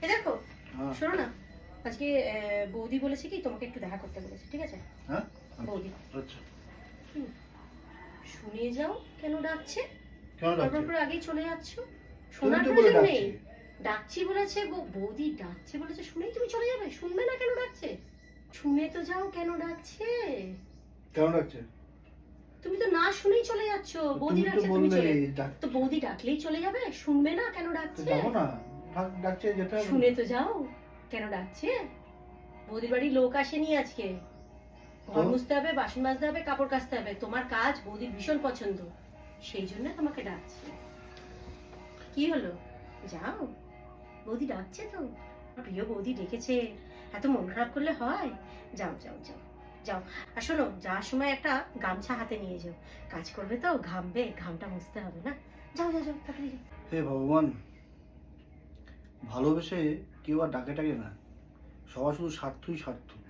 এই দেখো, শোনো না, আজকে বৌদি বলেছে কি তোমাকে একটু দেখা করতে বলেছে, ঠিক আছে? হ্যাঁ বৌদি। আচ্ছা। শুনে যাও কেন ডাকছে? কেন তারপর ডাকছে? পরে আগেই চলে যাচ্ছ। তুমি শোনার তো বলে প্রয়োজন নেই। ডাকছি। ডাকছি বলেছে, বৌদি ডাকছে বলেছে, শুনেই তুমি চলে যাবে? শুনবে না কেন ডাকছে? শুনে তো যাও কেন ডাকছে। কেন ডাকছে? তুমি তো না শুনেই চলে যাচ্ছ। বৌদি তুমি তো ডাকছে তুমি বললে চলে ডাক- তো বৌদি ডাকলেই চলে যাবে? শুনবে না কেন তো ডাকছে? যাবো না, ডাকছে যেতে হবে। শুনে তো যাও কেন ডাকছে। বৌদির বাড়ি লোক আসেনি আজকে। ঘর তো? মুছতে হবে, বাসন মাজতে হবে, কাপড় কাচতে হবে। তোমার কাজ বৌদির ভীষণ পছন্দ, সেই জন্য তোমাকে ডাকছে। কি হলো, যাও, বৌদি ডাকছে তো, আমার প্রিয় বৌদি ডেকেছে, এত মন খারাপ করলে হয়? যাও যাও যাও যাও। আর শোনো, যাওয়ার সময় একটা গামছা হাতে নিয়ে যাও, কাজ করবে তো, ঘামবে, ঘামটা মুছতে হবে না। যাও যাও যাও, তাড়াতাড়ি যাও। হে ভগবান, ভালোবেসে কেউ আর ডাকে টাকে না, সবার শুধু স্বার্থই স্বার্থ।